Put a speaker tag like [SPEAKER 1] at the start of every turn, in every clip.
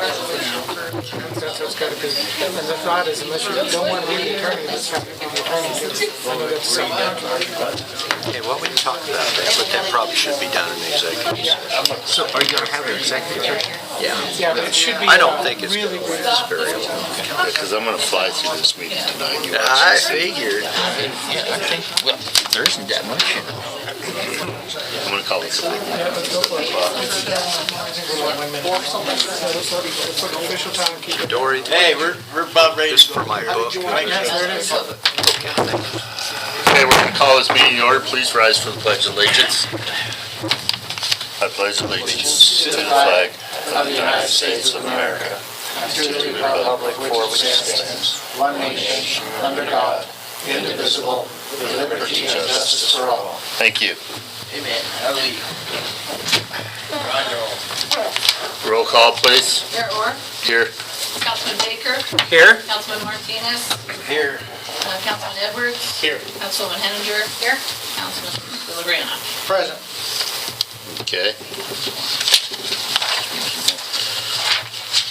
[SPEAKER 1] That's what's got to be. And the thought is, unless you don't want to be the attorney, let's have the attorney do it. I know that's the same contract.
[SPEAKER 2] Okay, well, we can talk about that, but that probably should be done in the executive.
[SPEAKER 3] So are you going to have an executive session?
[SPEAKER 2] Yeah.
[SPEAKER 1] Yeah, but it should be.
[SPEAKER 2] I don't think it's
[SPEAKER 1] really
[SPEAKER 2] going to
[SPEAKER 1] brief.
[SPEAKER 2] last very long.
[SPEAKER 4] Because I'm going to fly through this meeting tonight. You
[SPEAKER 2] I
[SPEAKER 4] watch this.
[SPEAKER 2] figured.
[SPEAKER 3] Yeah, I think, well, there isn't that much.
[SPEAKER 4] I'm going to call it something.
[SPEAKER 1] Yeah, let's go for it. Let's put an official time, keep it.
[SPEAKER 2] Dory,
[SPEAKER 5] Hey, we're about ready
[SPEAKER 2] this
[SPEAKER 5] to
[SPEAKER 2] is
[SPEAKER 5] go.
[SPEAKER 2] for my book.
[SPEAKER 1] Yes, there it is.
[SPEAKER 4] Okay, we're going to call this meeting in order. Please rise for the Pledge of Allegiance. I pledge allegiance to the flag of the United States of America, to the republic for which it stands,
[SPEAKER 6] one nation, under God, indivisible, with liberty and justice for all.
[SPEAKER 4] Thank you.
[SPEAKER 5] Amen.
[SPEAKER 4] Roll call, please.
[SPEAKER 7] Mayor Orr,
[SPEAKER 4] Here.
[SPEAKER 7] Councilman Baker,
[SPEAKER 2] Here?
[SPEAKER 7] Councilman Martinez,
[SPEAKER 5] Here.
[SPEAKER 7] Councilman Edwards,
[SPEAKER 5] Here.
[SPEAKER 7] Councilwoman Henninger, here, Councilman Villagrana.
[SPEAKER 5] Present.
[SPEAKER 4] Okay.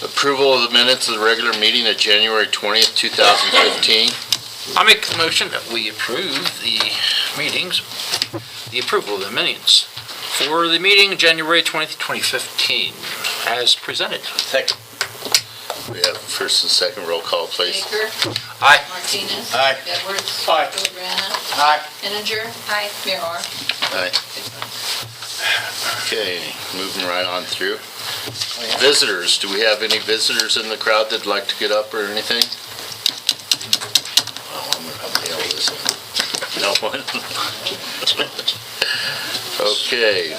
[SPEAKER 4] Approval of the minutes of the regular meeting of January 20th, 2015.
[SPEAKER 3] I make the motion that we approve the meetings, the approval of the minutes for the meeting January 20th, 2015, as presented.
[SPEAKER 5] Second.
[SPEAKER 4] We have first and second roll call, please.
[SPEAKER 7] Baker,
[SPEAKER 3] Aye.
[SPEAKER 7] Martinez.
[SPEAKER 5] Aye.
[SPEAKER 7] Edwards.
[SPEAKER 5] Aye.
[SPEAKER 7] Villagrana.
[SPEAKER 5] Aye.
[SPEAKER 7] Henninger. Aye. Mayor Orr.
[SPEAKER 4] Aye. Okay, moving right on through. Visitors, do we have any visitors in the crowd that'd like to get up or anything? Oh, I'm gonna nail this one. No one? Okay.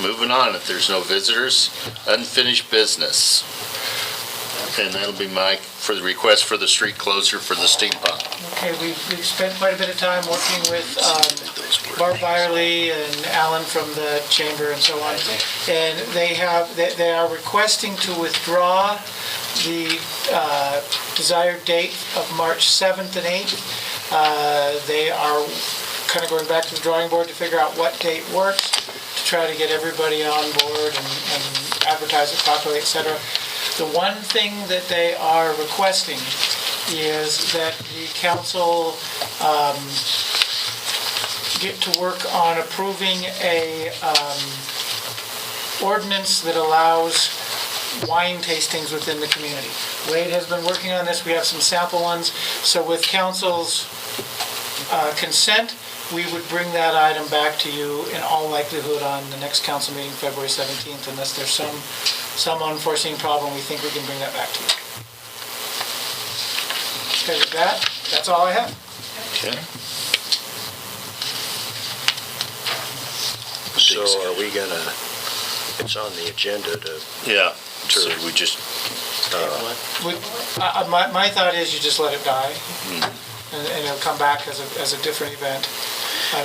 [SPEAKER 4] Moving on, if there's no visitors, unfinished business. And that'll be Mike for the request for the street closure for the steam pump.
[SPEAKER 1] Okay, we've spent quite a bit of time working with Bart Byerly and Alan from the chamber and so on. And they are requesting to withdraw the desired date of March 7th and 8th. They are kind of going back to the drawing board to figure out what date works, to try to get everybody on board and advertise it properly, etc. The one thing that they are requesting is that the council get to work on approving a ordinance that allows wine tastings within the community. Wade has been working on this. We have some sample ones. So with council's consent, we would bring that item back to you in all likelihood on the next council meeting, February 17th, unless there's some unforeseen problem. We think we can bring that back to you. Okay, with that, that's all I have.
[SPEAKER 4] Okay.
[SPEAKER 2] So are we gonna, it's on the agenda to,
[SPEAKER 4] Yeah, so we just,
[SPEAKER 1] My thought is you just let it die, and it'll come back as a different event.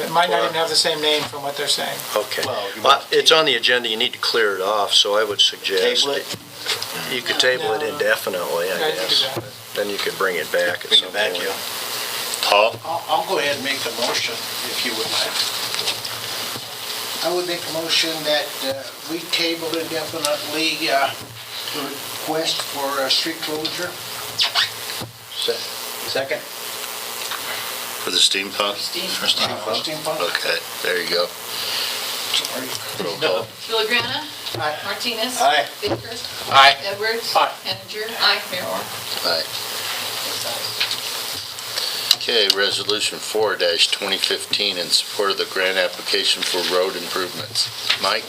[SPEAKER 1] It might not even have the same name from what they're saying.
[SPEAKER 2] okay.
[SPEAKER 5] Well, you
[SPEAKER 2] Well, it's on the agenda, you need to clear it off, so I would suggest
[SPEAKER 5] Table it.
[SPEAKER 2] you could table it indefinitely, I
[SPEAKER 1] Guys, you
[SPEAKER 2] guess.
[SPEAKER 1] do that.
[SPEAKER 2] Then you could bring it back at
[SPEAKER 5] Bring
[SPEAKER 2] some
[SPEAKER 5] it back,
[SPEAKER 2] point.
[SPEAKER 5] yeah.
[SPEAKER 4] Paul?
[SPEAKER 6] I'll go ahead and make a motion, if you would like. I would make a motion that we table indefinitely the request for a street closure.
[SPEAKER 5] Second.
[SPEAKER 4] For the steam pump?
[SPEAKER 6] Steam pump.
[SPEAKER 4] Okay, there you go.
[SPEAKER 6] Sorry.
[SPEAKER 4] Roll call.
[SPEAKER 7] Villagrana.
[SPEAKER 6] Aye.
[SPEAKER 7] Martinez.
[SPEAKER 5] Aye.
[SPEAKER 7] Baker.
[SPEAKER 5] Aye.
[SPEAKER 7] Edwards.
[SPEAKER 5] Aye.
[SPEAKER 7] Henninger. Aye. Mayor Orr.
[SPEAKER 4] Aye. Okay, resolution 4-2015 in support of the grant application for road improvements. Mike?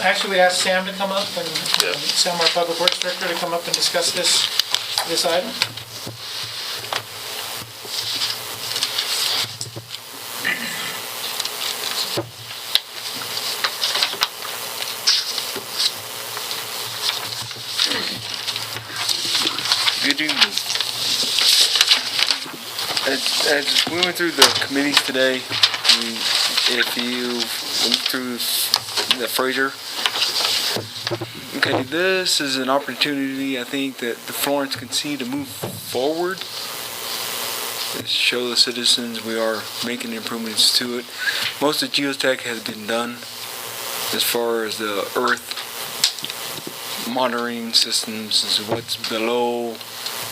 [SPEAKER 1] Actually, we asked Sam to come up, and
[SPEAKER 4] Yeah.
[SPEAKER 1] Sam, our Public Works Director, to come up and discuss this item.
[SPEAKER 8] Good evening. As we went through the committees today, if you went through the Fraser, okay, this is an opportunity, I think, that the Florence can see to move forward, to show the citizens we are making improvements to it. Most of geotech has been done as far as the earth monitoring systems is what's below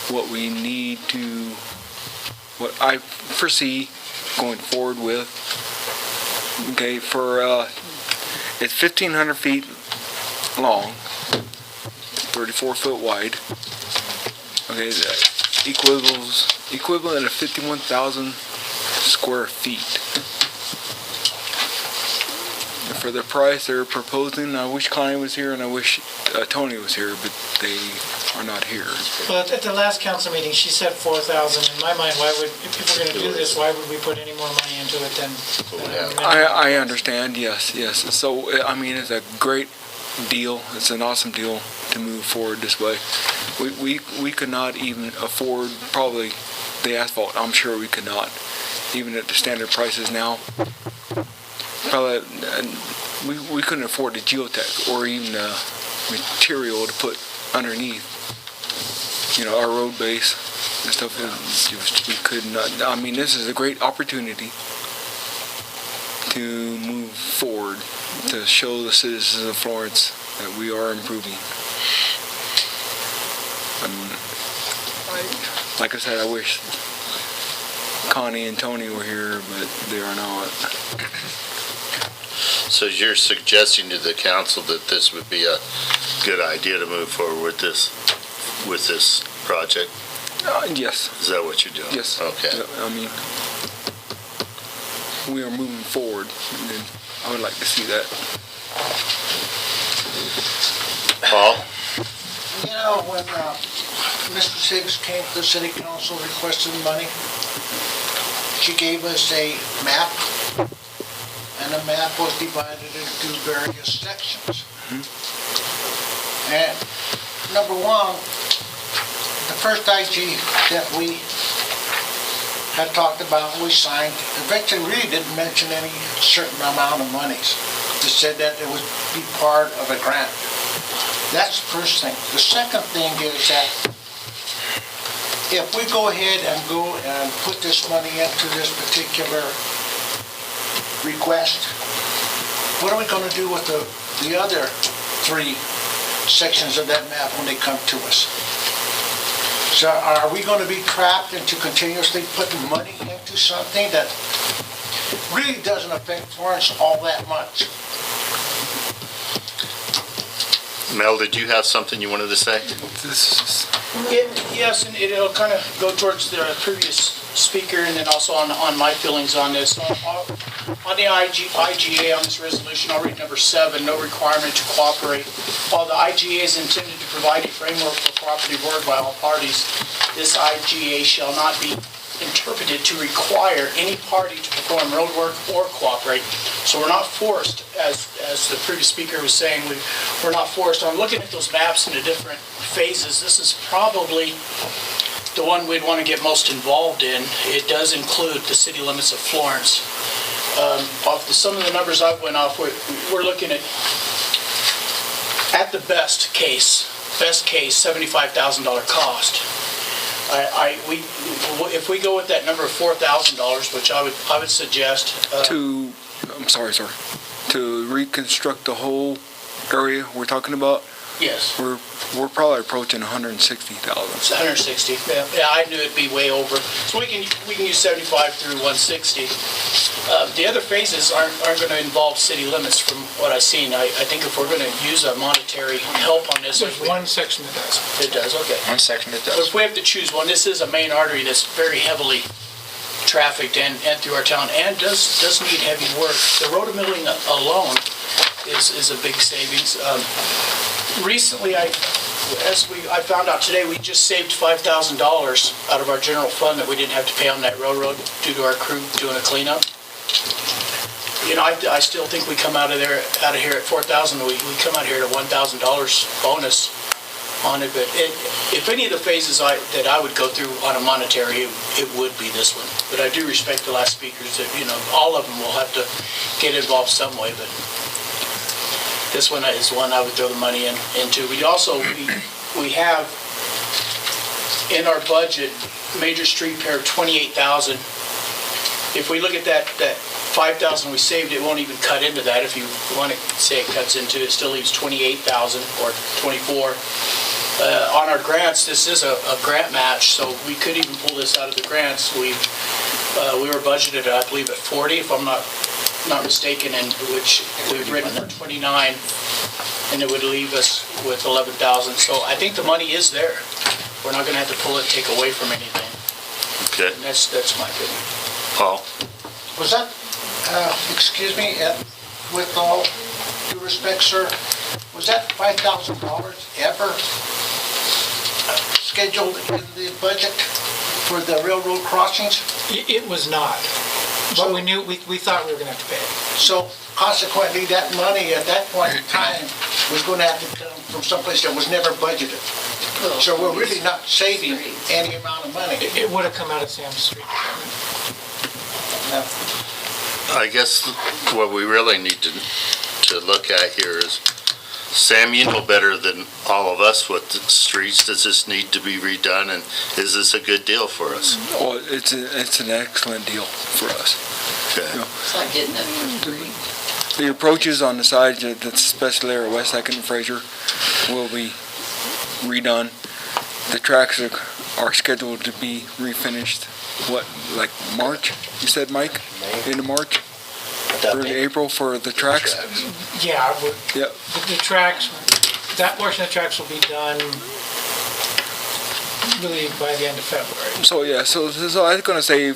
[SPEAKER 8] what we need to, what I foresee going forward with. Okay, it's 1,500 feet long, 34 foot wide. Okay, that equivalent of 51,000 square feet. For the price they're proposing, I wish Connie was here and I wish Tony was here, but they are not here.
[SPEAKER 1] Well, at the last council meeting, she said 4,000. In my mind, if we're gonna do this, why would we put any more money into it than?
[SPEAKER 8] I understand, yes. So, I mean, it's a great deal. It's an awesome deal to move forward this way. We could not even afford probably the asphalt. I'm sure we could not, even at the standard prices now. Probably, we couldn't afford the geotech or even the material to put underneath, our road base and stuff. We could not. I mean, this is a great opportunity to move forward, to show the citizens of Florence that we are improving. Like I said, I wish Connie and Tony were here, but they are not.
[SPEAKER 4] So you're suggesting to the council that this would be a good idea to move forward with this project?
[SPEAKER 8] Yes.
[SPEAKER 4] Is that what you're doing?
[SPEAKER 8] Yes.
[SPEAKER 4] Okay.
[SPEAKER 8] I mean, we are moving forward, and I would like to see that.
[SPEAKER 4] Paul?
[SPEAKER 6] When Mr. Siggs came to the city council requesting money, she gave us a map, and the map was divided into various sections. And number one, the first IG that we had talked about, we signed, eventually really didn't mention any certain amount of monies. It said that it would be part of a grant. That's the first thing. The second thing is that if we go ahead and put this money into this particular request, what are we going to do with the other 3 sections of that map when they come to us? So are we going to be trapped into continuously putting money into something that really doesn't affect Florence all that much?
[SPEAKER 4] Mel, did you have something you wanted to say?
[SPEAKER 5] Yes, and it'll kind of go towards the previous speaker and then also on my feelings on this. On the IGA, on this resolution, I'll read number 7, no requirement to cooperate. While the IGA is intended to provide a framework for cooperative work by all parties, this IGA shall not be interpreted to require any party to perform road work or cooperate. So we're not forced, as the previous speaker was saying, we're not forced. I'm looking at those maps in the different phases. This is probably the one we'd want to get most involved in. It does include the city limits of Florence. Some of the numbers I went off, we're looking at the best case, $75,000 cost. If we go with that number of $4,000, which I would suggest
[SPEAKER 8] to reconstruct the whole area we're talking about.
[SPEAKER 5] Yes.
[SPEAKER 8] We're probably approaching 160,000.
[SPEAKER 5] It's 160. Yeah, I knew it'd be way over. So we can use 75 through 160. The other phases aren't going to involve city limits, from what I've seen. I think if we're going to use a monetary help on this,
[SPEAKER 1] There's one section that does.
[SPEAKER 5] It does. Okay.
[SPEAKER 3] One section it
[SPEAKER 5] But
[SPEAKER 3] does.
[SPEAKER 5] if we have to choose one, this is a main artery that's very heavily trafficked and through our town and does need heavy work. The rotomilling alone is a big savings. Recently, I found out today, we just saved $5,000 out of our general fund that we didn't have to pay on that railroad due to our crew doing a cleanup. I still think we come out of here at $4,000. We come out here at a $1,000 bonus on it. But if any of the phases that I would go through on a monetary, it would be this one. But I do respect the last speakers that all of them will have to get involved some way. But this one is one I would throw the money into. We have in our budget major street repair $28,000. If we look at that 5,000 we saved, it won't even cut into that. If you want to say it cuts into, it still leaves 28,000 or 24. On our grants, this is a grant match, so we could even pull this out of the grants. We were budgeted, I believe, at 40, if I'm not mistaken, and which we've written for 29, and it would leave us with 11,000. So I think the money is there. We're not going to have to pull it, take away from anything.
[SPEAKER 4] Okay,
[SPEAKER 5] And that's my opinion.
[SPEAKER 4] Paul?
[SPEAKER 6] Was that, excuse me, with all due respect, sir, was that $5,000 ever scheduled in the budget for the railroad crossings?
[SPEAKER 1] It was not, but we knew, we thought we were gonna have to pay it.
[SPEAKER 6] So consequently, that money at that point in time was going to have to come from someplace that was never budgeted. So we're really not saving any amount of money.
[SPEAKER 1] It would have come out of Sam's Street.
[SPEAKER 4] I guess what we really need to look at here is, Sam, you know better than all of us what the streets, does this need to be redone, and is this a good deal for us?
[SPEAKER 8] Well, it's an excellent deal for us.
[SPEAKER 4] Okay.
[SPEAKER 7] It's like getting it for free.
[SPEAKER 8] The approaches on the sides, especially there at West Second and Fraser, will be redone. The tracks are scheduled to be refinished, like March, you said, Mike? Into March? Or April for the tracks?
[SPEAKER 1] Yeah,
[SPEAKER 8] Yep.
[SPEAKER 1] the tracks, that portion of the tracks will be done really by the end of February.
[SPEAKER 8] So, yeah, so I was gonna say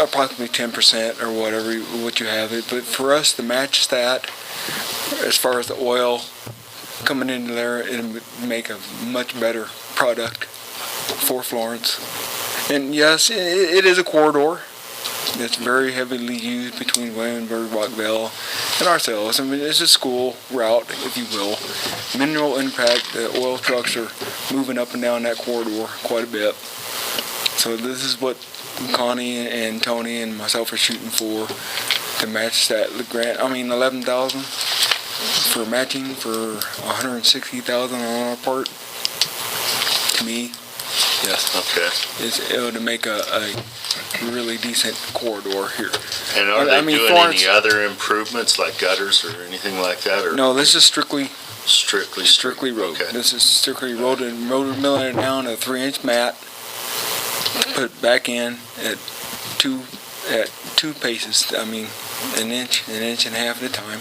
[SPEAKER 8] approximately 10% or whatever, what you have it, but for us to match that, as far as the oil coming into there, it'll make a much better product for Florence. And yes, it is a corridor. It's very heavily used between Williamsburg, Rockville, and ourselves. I mean, it's a school route, if you will. Mineral impact, the oil trucks are moving up and down that corridor quite a bit. So this is what Connie and Tony and myself are shooting for, to match that grant. I mean, 11,000 for matching for 160,000 on our part. To me, yes.
[SPEAKER 4] Okay.
[SPEAKER 8] It would make a really decent corridor here.
[SPEAKER 4] And are
[SPEAKER 8] I
[SPEAKER 4] they
[SPEAKER 8] mean,
[SPEAKER 4] doing
[SPEAKER 8] Florence-
[SPEAKER 4] any other improvements like gutters or anything like that, or
[SPEAKER 8] No, this is strictly
[SPEAKER 4] strictly
[SPEAKER 8] road.
[SPEAKER 4] Okay.
[SPEAKER 8] This is strictly road, and road milling it down a 3-inch mat, put it back in at two paces. I mean, an inch and a half at a time.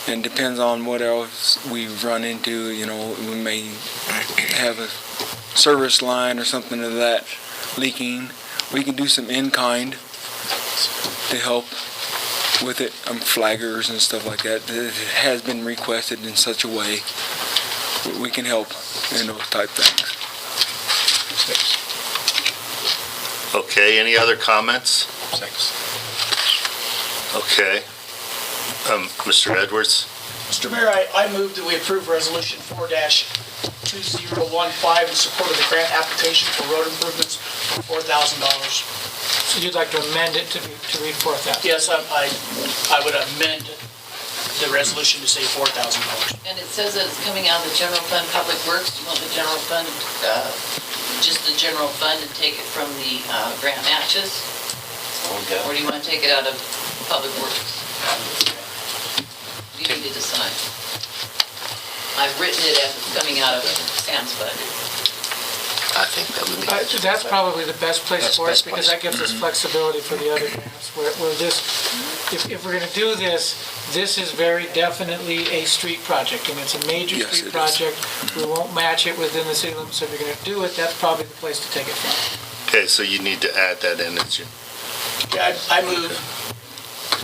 [SPEAKER 8] And depends on what else we run into. You know, we may have a service line or something of that leaking. We can do some in-kind to help with it, flaggers and stuff like that. It has been requested in such a way we can help in those type things.
[SPEAKER 4] Okay, any other comments? Okay. Mr. Edwards?
[SPEAKER 5] Mr. Mayor, I move that we approve Resolution 4-2015 in support of the grant application for road improvements for $4,000.
[SPEAKER 1] So you'd like to amend it to read 4,000?
[SPEAKER 5] Yes, I would amend the resolution to say $4,000.
[SPEAKER 7] And it says that it's coming out of the general fund, Public Works. Do you want the general fund, just the general fund, and take it from the grant matches? Or do you want to take it out of Public Works? You need to decide. I've written it as it's coming out of Sam's budget.
[SPEAKER 2] I think that would be.
[SPEAKER 1] That's probably the best place
[SPEAKER 2] That's
[SPEAKER 1] for us,
[SPEAKER 2] best
[SPEAKER 1] because
[SPEAKER 2] place.
[SPEAKER 1] that gives us flexibility for the other grants. Where this, if we're gonna do this, this is very definitely a street project, and it's a major
[SPEAKER 8] Yes,
[SPEAKER 1] street
[SPEAKER 8] it is.
[SPEAKER 1] project. We won't match it within the city limits, so if you're gonna do it, that's probably the place to take it from.
[SPEAKER 4] Okay, so you need to add that in as you,
[SPEAKER 5] Yeah, I move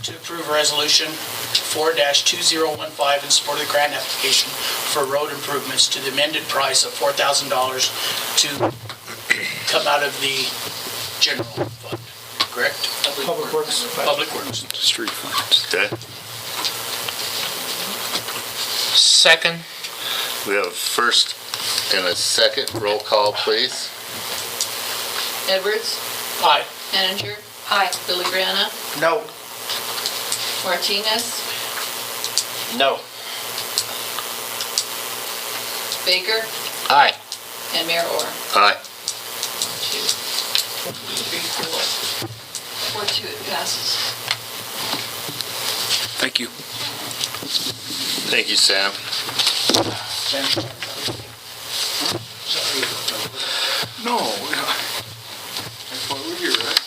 [SPEAKER 5] to approve Resolution 4-2015 in support of the grant application for road improvements to the amended price of $4,000 to come out of the general fund, correct?
[SPEAKER 1] Public Works.
[SPEAKER 5] Public Works.
[SPEAKER 8] Street funds.
[SPEAKER 4] okay?
[SPEAKER 3] Second.
[SPEAKER 4] We have a first and a second. Roll call, please.
[SPEAKER 7] Edwards?
[SPEAKER 5] Aye.
[SPEAKER 7] Henninger? Aye. Billy Grana?
[SPEAKER 6] No.
[SPEAKER 7] Martinez?
[SPEAKER 2] No.
[SPEAKER 7] Baker?
[SPEAKER 3] Aye.
[SPEAKER 7] And Mayor Orr?
[SPEAKER 4] Aye.
[SPEAKER 7] 4-2, it passes.
[SPEAKER 8] Thank you.
[SPEAKER 4] Thank you, Sam.
[SPEAKER 8] No. That's why we're here, right?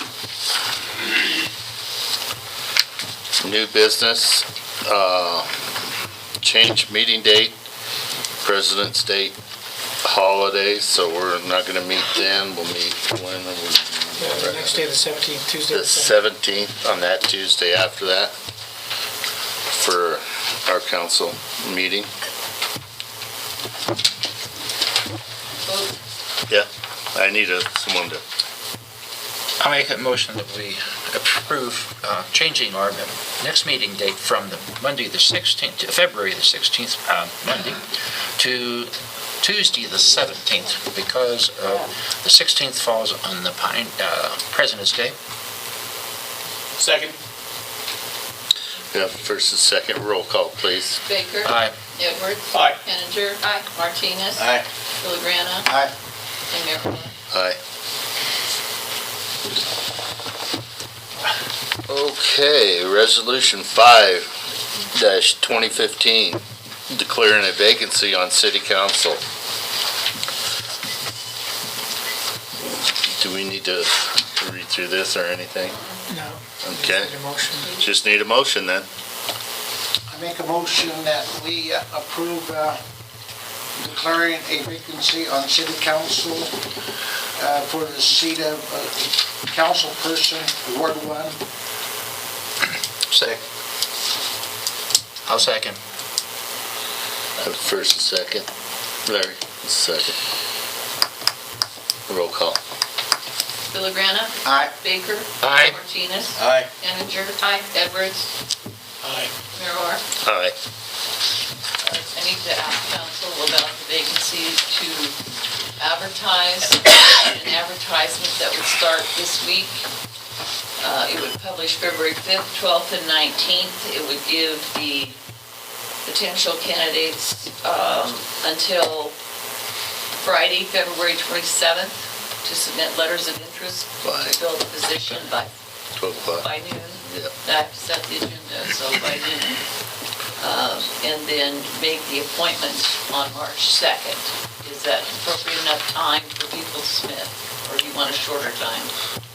[SPEAKER 4] New business, change meeting date, President's Day holiday, so we're not gonna meet then. We'll meet when?
[SPEAKER 1] Yeah, the next day, the 17th, Tuesday.
[SPEAKER 4] The 17th, on that Tuesday after that, for our council meeting. Yeah, I need someone to,
[SPEAKER 3] I make a motion that we approve changing our next meeting date from the Monday the 16th, to February the 16th, Monday, to Tuesday the 17th, because the 16th falls on the President's Day.
[SPEAKER 5] Second.
[SPEAKER 4] yeah, first and second, roll call, please.
[SPEAKER 7] Baker.
[SPEAKER 3] Aye.
[SPEAKER 7] Edwards.
[SPEAKER 5] Aye.
[SPEAKER 7] Henninger. Aye. Martinez.
[SPEAKER 2] Aye.
[SPEAKER 7] Villagrana.
[SPEAKER 6] Aye.
[SPEAKER 7] And Mayor Moore.
[SPEAKER 4] Aye. Okay, Resolution 5-2015, declaring a vacancy on City Council. Do we need to read through this or anything?
[SPEAKER 1] No.
[SPEAKER 4] Okay.
[SPEAKER 1] Need a motion.
[SPEAKER 4] Just need a motion then.
[SPEAKER 6] I make a motion that we approve declaring a vacancy on city council for the seat of council person, Ward 1.
[SPEAKER 3] I'll second.
[SPEAKER 4] First and second. Larry, second. Roll call.
[SPEAKER 7] Villagrana.
[SPEAKER 6] Aye.
[SPEAKER 7] Baker.
[SPEAKER 3] Aye.
[SPEAKER 7] Martinez.
[SPEAKER 2] Aye.
[SPEAKER 7] Henninger. Aye. Edwards.
[SPEAKER 5] Aye.
[SPEAKER 7] Mayor Moore.
[SPEAKER 4] Aye.
[SPEAKER 7] I need to ask council about the vacancy to advertise, an advertisement that would start this week. It would publish February 5th, 12th, and 19th. It would give the potential candidates until Friday, February 27th, to submit letters of interest
[SPEAKER 4] By
[SPEAKER 7] to fill the position by
[SPEAKER 4] 12 o'clock.
[SPEAKER 7] noon.
[SPEAKER 4] Yep.
[SPEAKER 7] I have to set the agenda, so by noon. And then make the appointment on March 2nd. Is that appropriate enough time for people to submit, or do you want a shorter time?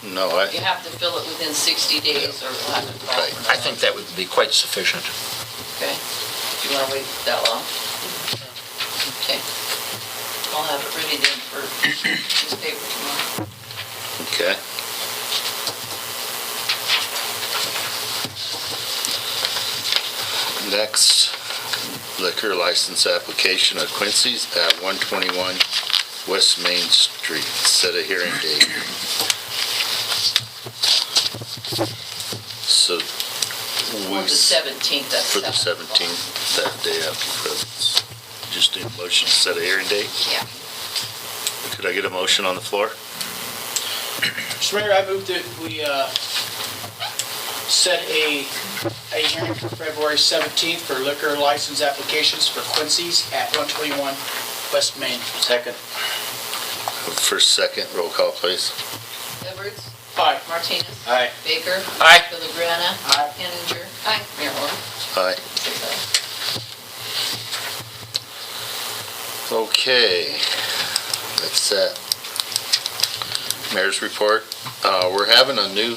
[SPEAKER 4] No,
[SPEAKER 7] You have to fill it within 60 days, or we'll have to call
[SPEAKER 4] Right.
[SPEAKER 7] for
[SPEAKER 3] I think that would be quite sufficient.
[SPEAKER 7] Okay. Do you want to wait that long? Okay. I'll have it ready then for newspaper tomorrow.
[SPEAKER 4] Okay. Next, liquor license application of Quincy's at 121 West Main Street. Set a hearing date. So
[SPEAKER 7] For
[SPEAKER 4] we,
[SPEAKER 7] the 17th, that's
[SPEAKER 4] for the
[SPEAKER 7] 7 o'clock.
[SPEAKER 4] 17th, that day after President's. Just need a motion to set a hearing date.
[SPEAKER 7] Yeah.
[SPEAKER 4] Could I get a motion on the floor?
[SPEAKER 5] Mr. Mayor, I move that we set a hearing for February 17th for liquor license applications for Quincy's at 121 West Main.
[SPEAKER 2] Second.
[SPEAKER 4] First, second, roll call, please.
[SPEAKER 7] Edwards.
[SPEAKER 5] Aye.
[SPEAKER 7] Martinez.
[SPEAKER 2] Aye.
[SPEAKER 7] Baker.
[SPEAKER 3] Aye.
[SPEAKER 7] Villagrana.
[SPEAKER 6] Aye.
[SPEAKER 7] Henninger. Aye. Mayor Moore.
[SPEAKER 4] Aye.
[SPEAKER 7] Six ayes.
[SPEAKER 4] Okay, that's that. Mayor's report. We're having a new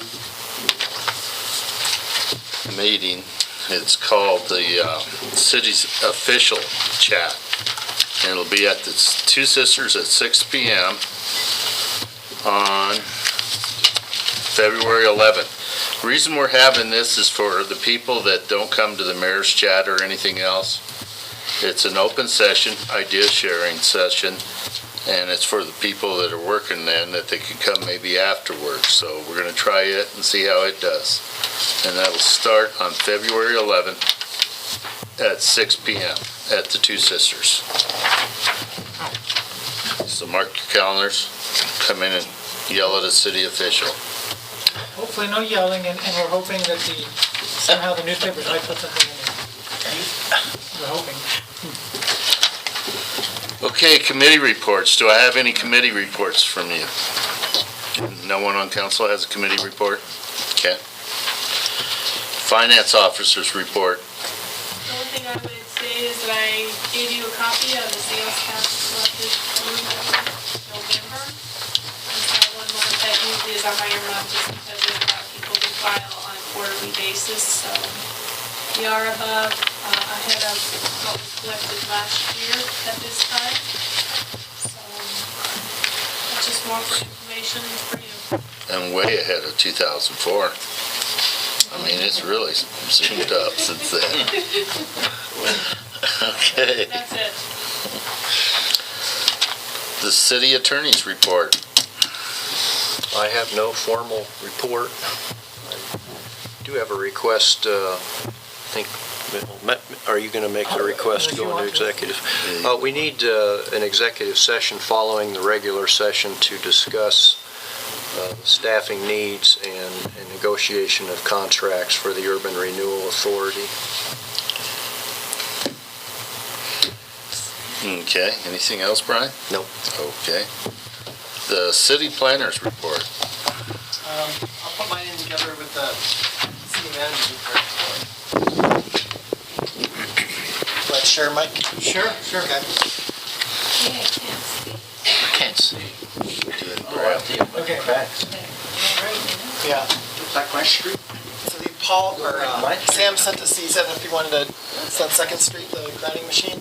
[SPEAKER 4] meeting. It's called the city's official chat. And it'll be at the Two Sisters at 6 p.m. on February 11th. Reason we're having this is for the people that don't come to the mayor's chat or anything else. It's an open session, idea sharing session, and it's for the people that are working then, that they can come maybe afterwards. So we're gonna try it and see how it does. And that'll start on February 11th at 6 p.m. at the Two Sisters. So mark your calendars, come in and yell at a city official.
[SPEAKER 1] Hopefully no yelling, and we're hoping that somehow the newspapers might put something in there. We're hoping.
[SPEAKER 4] Okay, committee reports. Do I have any committee reports from you? No one on council has a committee report? Okay. Finance officer's report.
[SPEAKER 9] The only thing I would say is that I gave you a copy of the sales tax collected through November. And so 1 month, that usually is a higher month just because there's a lot of people who file on a quarterly basis. So we are above, ahead of what was collected last year at this time. So that's just more for information for you.
[SPEAKER 4] And way ahead of 2004. I mean, it's really zoomed up since then. Okay.
[SPEAKER 9] That's it.
[SPEAKER 4] The city attorney's report.
[SPEAKER 2] I have no formal report. I do have a request, I think, are you going to make the request to go into executive? We need an executive session following the regular session to discuss staffing needs and negotiation of contracts for the Urban Renewal Authority.
[SPEAKER 4] Okay, anything else, Brian?
[SPEAKER 2] No.
[SPEAKER 4] Okay. The city planner's report.
[SPEAKER 6] I'll put mine in together with the city manager's report. Let's share, Mike?
[SPEAKER 1] Sure.
[SPEAKER 6] Okay.
[SPEAKER 3] Can't see.
[SPEAKER 1] Okay.
[SPEAKER 6] Yeah. Back my street.
[SPEAKER 10] So the Paul, or Sam sent us, he said if he wanted to, it's on Second Street, the grinding machine.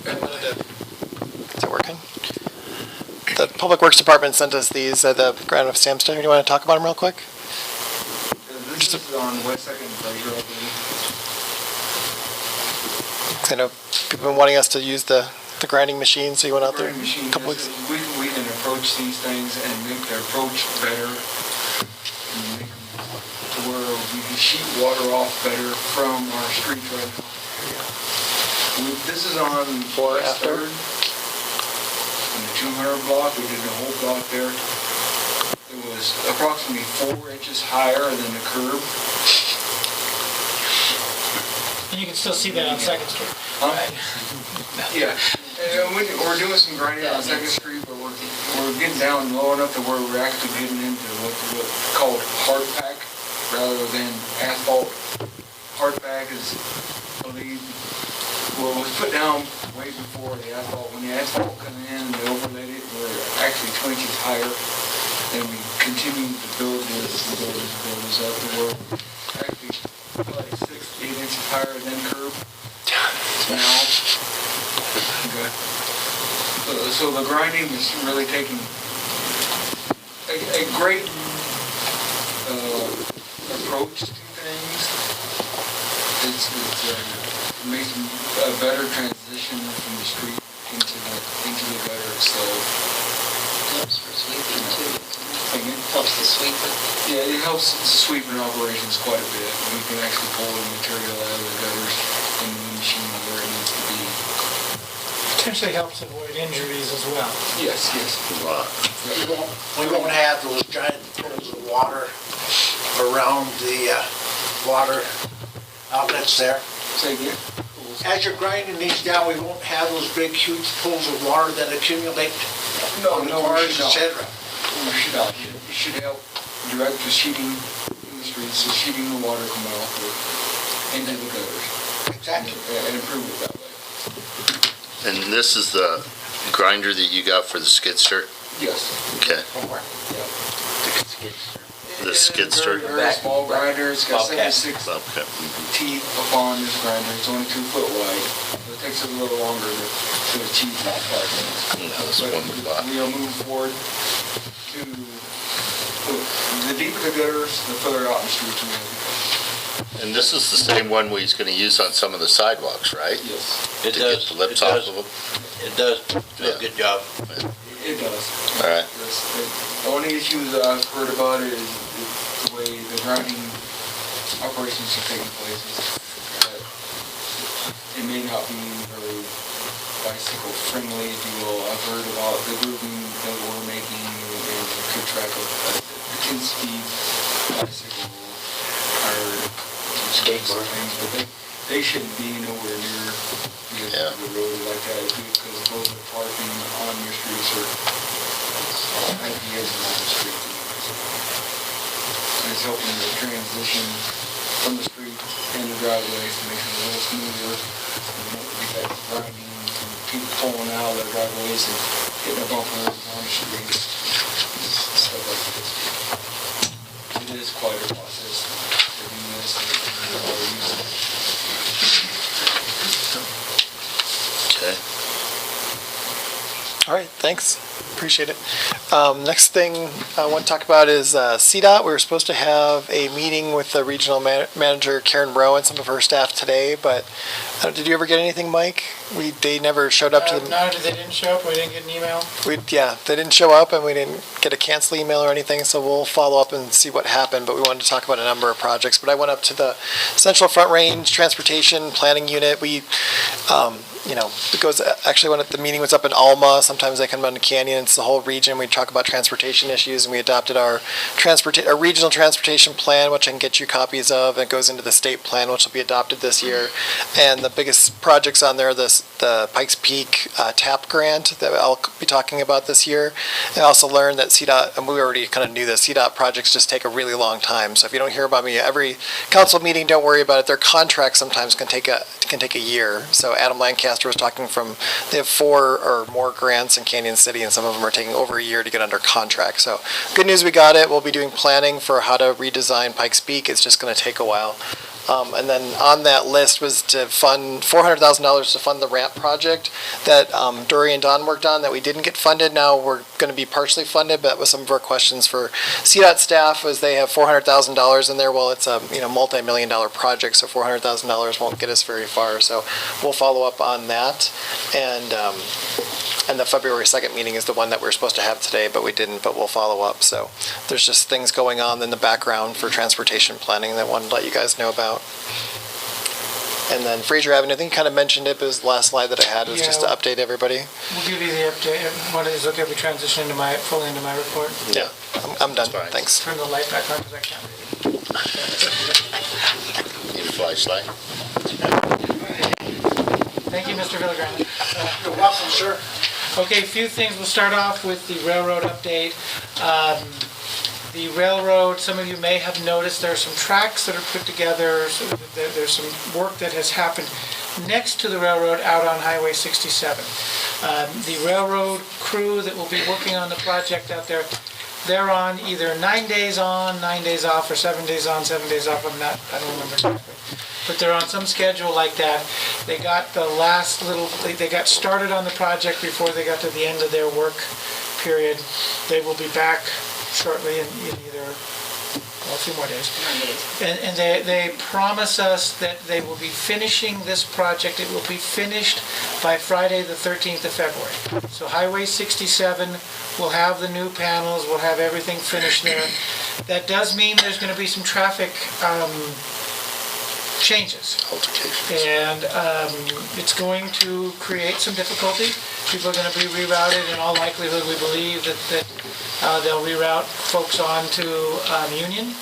[SPEAKER 10] Is it working? The Public Works Department sent us these at the ground of Sam's Station. You want to talk about them real quick?
[SPEAKER 8] This is on West Second and Fraser, I believe.
[SPEAKER 10] 'Cause I know people have been wanting us to use the grinding machine, so you went out there
[SPEAKER 8] Grinding machine,
[SPEAKER 10] a couple
[SPEAKER 8] yes,
[SPEAKER 10] weeks.
[SPEAKER 8] we can approach these things and make the approach better. And make them to where we can sheet water off better from our streets right now. This is on
[SPEAKER 10] Before,
[SPEAKER 8] West
[SPEAKER 10] after?
[SPEAKER 8] Third. On the 200 block, we did the whole block there. It was approximately 4 inches higher than the curb.
[SPEAKER 1] And you can still see that on Second Street.
[SPEAKER 8] Yeah, and we're doing some grinding on Second Street, but we're getting down low enough to where we're actually getting into what's called hard pack rather than asphalt. Hard pack is, well, it was put down way before the asphalt. When the asphalt come in and they overlaid it, we're actually 2 inches higher. And we continue to build this up to where we're actually like 6, 8 inches higher than curb now. Okay. So the grinding is really taking a great approach to things. It's makes a better transition from the street into the gutter. So
[SPEAKER 7] Helps for sweeping too.
[SPEAKER 8] again,
[SPEAKER 7] Helps the sweeping.
[SPEAKER 8] yeah, it helps the sweeping operations quite a bit. We can actually pull the material out of the gutters in the machine where it needs to be.
[SPEAKER 1] Potentially helps avoid injuries as well.
[SPEAKER 8] Yes.
[SPEAKER 6] We won't have those giant pools of water around the water outlets there.
[SPEAKER 8] Say again?
[SPEAKER 6] As you're grinding these down, we won't have those big, huge pools of water that accumulate on the corners, et cetera.
[SPEAKER 8] It should help direct the sheeting in the streets, the sheeting the water coming off into the gutters.
[SPEAKER 6] Exactly.
[SPEAKER 8] And improve it that way.
[SPEAKER 4] And this is the grinder that you got for the skid steer?
[SPEAKER 8] Yes.
[SPEAKER 4] Okay. The skid steer?
[SPEAKER 8] Very small grinder, it's got 76
[SPEAKER 4] Okay.
[SPEAKER 8] teeth upon this grinder, it's only 2 foot wide. So it takes a little longer to achieve that part.
[SPEAKER 4] No, this one we bought.
[SPEAKER 8] We are moving forward to, the deeper the gutters, the further out in the streets we have.
[SPEAKER 4] And this is the same one we's gonna use on some of the sidewalks, right?
[SPEAKER 8] Yes,
[SPEAKER 2] It
[SPEAKER 4] To
[SPEAKER 2] does.
[SPEAKER 4] get the lips
[SPEAKER 2] It
[SPEAKER 4] off
[SPEAKER 2] does.
[SPEAKER 4] of them?
[SPEAKER 2] It does do a good job.
[SPEAKER 8] it does.
[SPEAKER 4] All right.
[SPEAKER 8] The only issues that I've heard about it is the way the grinding operations are taking place. It may not be very bicycle friendly, if you will. I've heard about the grooving that we're making and keep track of 10-speed bicycle or
[SPEAKER 2] Skateboard.
[SPEAKER 8] things, but they shouldn't be nowhere near
[SPEAKER 4] Yeah.
[SPEAKER 8] the road like that because those are parking on your streets or ideas on the street. And it's helping the transition from the street in the driveways to make it a little smoother. And won't be that grinding from people pulling out of their driveways and hitting their bumpers on the street. Stuff like this. It is quite a process to do this and all the use.
[SPEAKER 4] Okay.
[SPEAKER 10] All right, thanks. Appreciate it. Next thing I want to talk about is CDOT. We were supposed to have a meeting with the regional manager, Karen Rowe, and some of her staff today, but did you ever get anything, Mike? They never showed up to the...
[SPEAKER 1] No, they didn't show up, we didn't get an email.
[SPEAKER 10] Yeah, they didn't show up, and we didn't get a cancel email or anything, so we'll follow up and see what happened, but we wanted to talk about a number of projects. But I went up to the Central Front Range Transportation Planning Unit. We, it goes, actually when the meeting was up in Alma, sometimes they come down to Canyon, it's the whole region. We talk about transportation issues, and we adopted our regional transportation plan, which I can get you copies of. It goes into the state plan, which will be adopted this year. And the biggest projects on there, the Pikes Peak TAP grant that I'll be talking about this year. And I also learned that CDOT, and we already kind of knew this, CDOT projects just take a really long time. So if you don't hear about me every council meeting, don't worry about it. Their contracts sometimes can take a year. So Adam Lancaster was talking they have 4 or more grants in Canyon City, and some of them are taking over a year to get under contract. So good news, we got it. We'll be doing planning for how to redesign Pikes Peak. It's just going to take a while. And then on that list was to fund $400,000 to fund the ramp project that Dory and Don worked on that we didn't get funded. Now we're going to be partially funded, but that was some of our questions for CDOT staff was they have $400,000 in there. Well, it's a multi-million-dollar project, so $400,000 won't get us very far. So we'll follow up on that. And the February 2nd meeting is the one that we're supposed to have today, but we didn't, but we'll follow up. So there's just things going on in the background for transportation planning that I wanted to let you guys know about. And then Fraser Avenue, I think you kind of mentioned it, but it was the last slide that I had was just to update everybody.
[SPEAKER 1] We'll give you the update. What is okay if we transition fully into my report?
[SPEAKER 10] Yeah, I'm done. Thanks.
[SPEAKER 1] Turn the light back on because I can't read it.
[SPEAKER 4] Need a flashlight?
[SPEAKER 1] Thank you, Mr. Villagrana.
[SPEAKER 6] You're welcome, sir.
[SPEAKER 1] Okay, a few things. We'll start off with the railroad update. The railroad, some of you may have noticed there are some tracks that are put together. So there's some work that has happened next to the railroad out on Highway 67. The railroad crew that will be working on the project out there, they're on either 9 days on, 9 days off, or 7 days on, 7 days off. I don't remember exactly. But they're on some schedule like that. They got the last they got started on the project before they got to the end of their work period. They will be back shortly in either a few more days. And they promise us that they will be finishing this project. It will be finished by Friday the 13th of February. So Highway 67 will have the new panels, we'll have everything finished there. That does mean there's going to be some traffic changes.
[SPEAKER 4] Altercations.
[SPEAKER 1] And it's going to create some difficulty. People are going to be rerouted. In all likelihood, we believe that they'll reroute folks onto Union.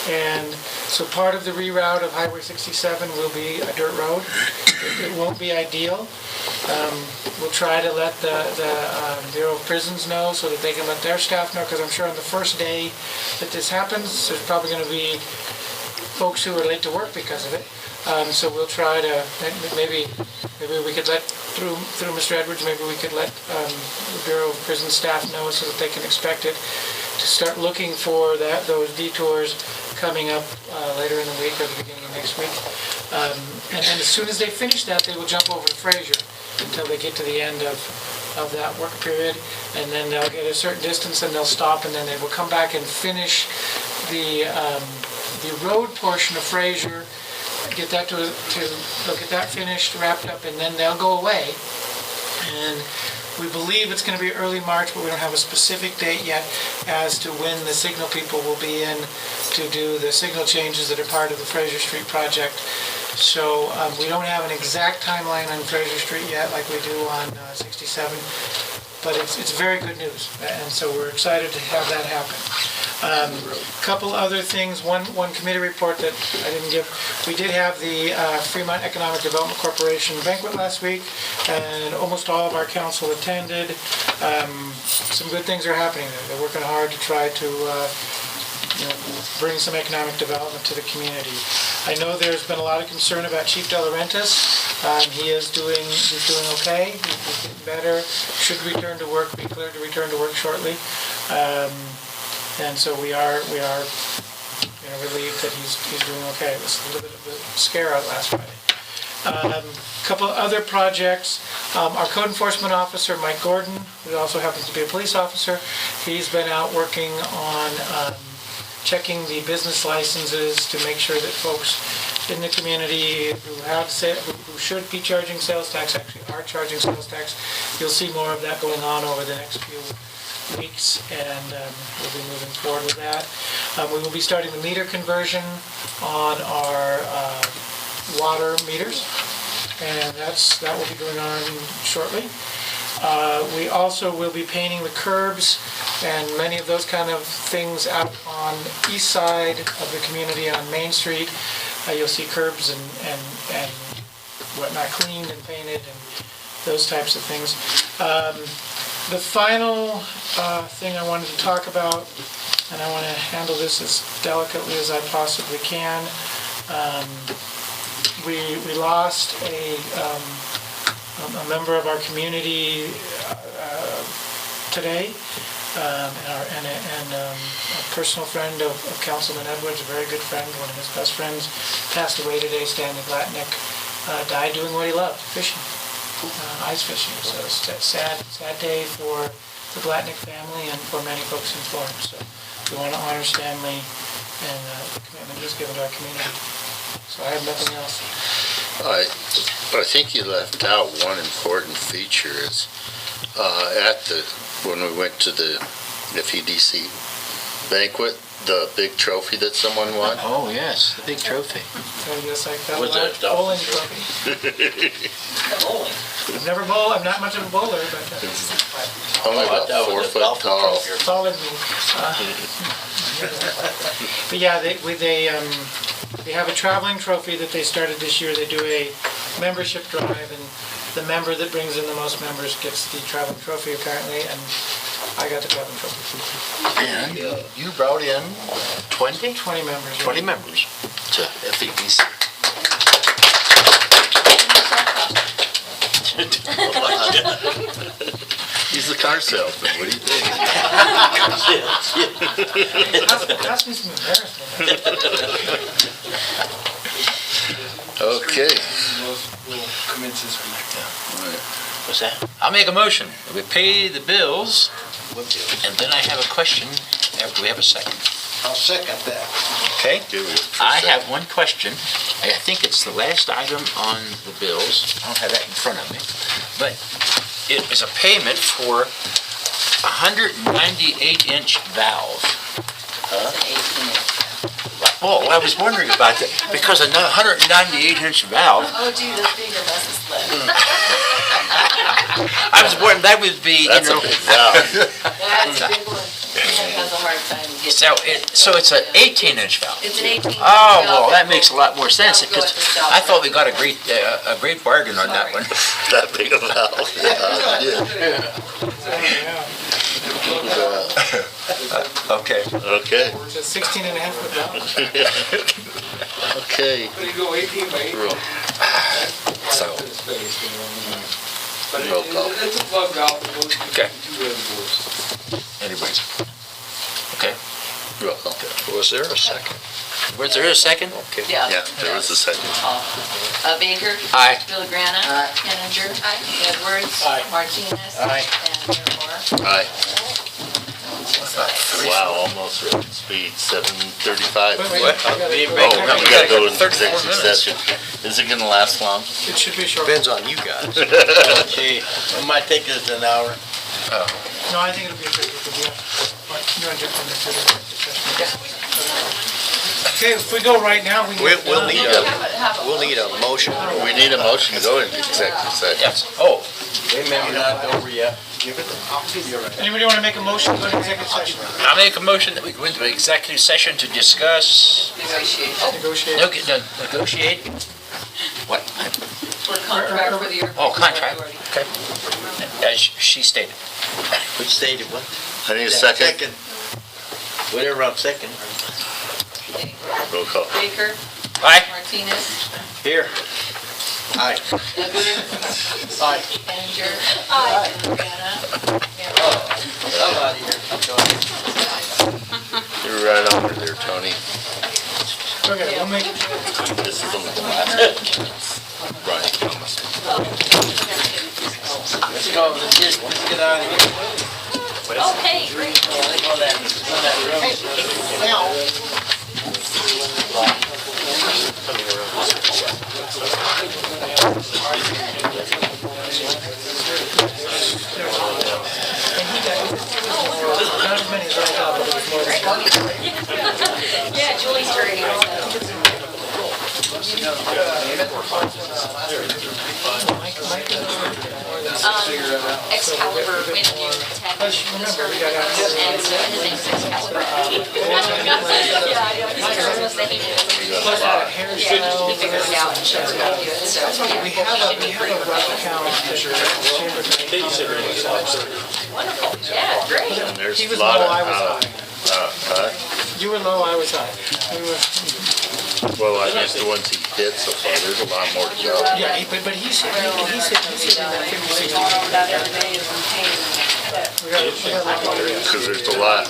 [SPEAKER 1] And so part of the reroute of Highway 67 will be a dirt road. It won't be ideal. We'll try to let the Bureau of Prisons know so that they can let their staff know, because I'm sure on the first day that this happens, there's probably going to be folks who are late to work because of it. So we'll try to, maybe we could let, through Mr. Edwards, maybe we could let the Bureau of Prison staff know so that they can expect it, to start looking for those detours coming up later in the week or the beginning of next week. And then as soon as they finish that, they will jump over to Fraser until they get to the end of that work period, and then they'll get a certain distance and they'll stop, and then they will come back and finish the road portion of Fraser, get that they'll get that finished, wrapped up, and then they'll go away. And we believe it's going to be early March, but we don't have a specific date yet as to when the signal people will be in to do the signal changes that are part of the Fraser Street project. So we don't have an exact timeline on Fraser Street yet like we do on 67, but it's very good news, and so we're excited to have that happen. A couple other things, one committee report that I didn't give. We did have the Fremont Economic Development Corporation banquet last week, and almost all of our council attended. Some good things are happening there. They're working hard to try to bring some economic development to the community. I know there's been a lot of concern about Chief De Laurentiis. He's doing okay, he's getting better, should return to work, be cleared to return to work shortly. And so we are relieved that he's doing okay. It was a little bit of a scare out last Friday. Couple of other projects. Our code enforcement officer, Mike Gordon, who also happens to be a police officer, he's been out working on checking the business licenses to make sure that folks in the community who should be charging sales tax actually are charging sales tax. You'll see more of that going on over the next few weeks, and we'll be moving forward with that. We will be starting the meter conversion on our water meters, and that will be going on shortly. We also will be painting the curbs and many of those kind of things out on the east side of the community on Main Street. You'll see curbs and whatnot cleaned and painted and those types of things. The final thing I wanted to talk about, and I want to handle this as delicately as I possibly can. We lost a member of our community today, and a personal friend of Councilman Edwards, a very good friend, one of his best friends, passed away today. Stanley Glatnick died doing what he loved, fishing, ice fishing. So it's a sad day for the Glatnick family and for many folks in Florence. So we want to honor Stanley and the commitment he's given to our community. So I have nothing else.
[SPEAKER 4] But I think you left out one important feature is when we went to the FEDC banquet, the big trophy that someone won.
[SPEAKER 3] Oh, yes, the big trophy.
[SPEAKER 1] So just like that
[SPEAKER 4] Was that
[SPEAKER 1] bowling trophy. I've never bowled. I'm not much of a bowler, but
[SPEAKER 4] Only about 4 foot tall.
[SPEAKER 1] taller than me. But yeah, they have a traveling trophy that they started this year. They do a membership drive, and the member that brings in the most members gets the traveling trophy apparently, and I got the traveling trophy.
[SPEAKER 3] And you brought in 20?
[SPEAKER 1] 20 members.
[SPEAKER 3] 20 members to FEDC.
[SPEAKER 4] He's a car salesman. What do you think?
[SPEAKER 1] That's me some embarrassment.
[SPEAKER 4] Okay.
[SPEAKER 3] What's that? I'll make a motion. We pay the bills, and then I have a question after we have a second.
[SPEAKER 6] I'll second that.
[SPEAKER 3] Okay? I have one question. I think it's the last item on the bills. I don't have that in front of me. But it is a payment for a 198-inch valve. Oh, I was wondering about that, because a 198-inch valve,
[SPEAKER 7] Oh, gee, the finger must have slipped.
[SPEAKER 3] I was wondering, that would be,
[SPEAKER 4] That's a big valve.
[SPEAKER 7] That's a big one. It has a hard time getting.
[SPEAKER 3] so it's an 18-inch valve.
[SPEAKER 7] It's an 18.
[SPEAKER 3] Oh, well, that makes a lot more sense, because I thought we got a great bargain on that one.
[SPEAKER 4] That big a valve.
[SPEAKER 3] Okay.
[SPEAKER 4] Okay.
[SPEAKER 1] It's a 16 and a half foot valve.
[SPEAKER 4] Okay.
[SPEAKER 3] So,
[SPEAKER 4] Roll call.
[SPEAKER 3] okay. Anyways. Okay.
[SPEAKER 4] Roll call.
[SPEAKER 2] Was there a second?
[SPEAKER 3] Was there a second?
[SPEAKER 2] Okay.
[SPEAKER 7] Yeah.
[SPEAKER 4] Yeah, there was a second.
[SPEAKER 7] Baker.
[SPEAKER 3] Aye.
[SPEAKER 7] Villagrana. Henninger. Edwards. Martinez. And Mayor Moore.
[SPEAKER 4] Aye. Wow, almost at speed, 7:35.
[SPEAKER 1] Wait,
[SPEAKER 3] What?
[SPEAKER 1] I gotta-
[SPEAKER 3] We
[SPEAKER 4] Oh, we gotta go into
[SPEAKER 3] 34
[SPEAKER 4] executive
[SPEAKER 3] minutes.
[SPEAKER 4] session. Is it gonna last long?
[SPEAKER 1] It should be short.
[SPEAKER 2] Depends on you guys.
[SPEAKER 11] Gee, it might take us an hour.
[SPEAKER 1] No, I think it'll be a good deal. But you're on different session. Okay, if we go right now, we can.
[SPEAKER 2] We'll need
[SPEAKER 7] Have
[SPEAKER 2] a,
[SPEAKER 7] a
[SPEAKER 2] we'll need a motion.
[SPEAKER 4] We need a motion to go into executive session.
[SPEAKER 3] Yes. Oh,
[SPEAKER 11] We're not over yet.
[SPEAKER 1] Anybody want to make a motion to go into executive session?
[SPEAKER 3] I'll make a motion that we go into executive session to discuss,
[SPEAKER 1] Negotiate.
[SPEAKER 3] negotiate, what?
[SPEAKER 7] For contract for the airport.
[SPEAKER 3] Oh, contract,
[SPEAKER 7] authority.
[SPEAKER 3] okay. As she stated.
[SPEAKER 11] Which stated what?
[SPEAKER 4] I need a second.
[SPEAKER 11] Whatever I'm second.
[SPEAKER 4] Roll call.
[SPEAKER 7] Baker.
[SPEAKER 3] Aye.
[SPEAKER 7] Martinez. Martinez,
[SPEAKER 11] Here. Aye.
[SPEAKER 7] Edward,
[SPEAKER 5] Aye.
[SPEAKER 7] Beninger. Aye. Brianna.
[SPEAKER 11] I'm out of here. I'm going.
[SPEAKER 4] You're right on there, Tony.
[SPEAKER 1] Okay, we'll make,
[SPEAKER 4] This is the Brian Thomas.
[SPEAKER 11] Let's go. Let's get out of here.
[SPEAKER 7] Okay, great.
[SPEAKER 11] Go in that room.
[SPEAKER 1] not as many as I thought, but it was more than
[SPEAKER 7] Yeah, Julie's turning. Excalibur, when you attack this her, and so his name's Excalibur. Yeah, he's Christmas that he did.
[SPEAKER 1] plus that hairstyle.
[SPEAKER 7] He figured it out and shows me how to do it, so.
[SPEAKER 1] We have a rough count measure.
[SPEAKER 7] Wonderful, yeah, great.
[SPEAKER 4] And there's
[SPEAKER 1] He
[SPEAKER 4] a
[SPEAKER 1] was
[SPEAKER 4] lot
[SPEAKER 1] low,
[SPEAKER 4] of,
[SPEAKER 1] I was high. You were low, I was high. We were,
[SPEAKER 4] well, I guess the ones he did so far, there's a lot more to go.
[SPEAKER 1] yeah, but he's in that 50, 60.
[SPEAKER 9] About every day is in pain.
[SPEAKER 1] We got a lot.
[SPEAKER 4] Because there's a lot,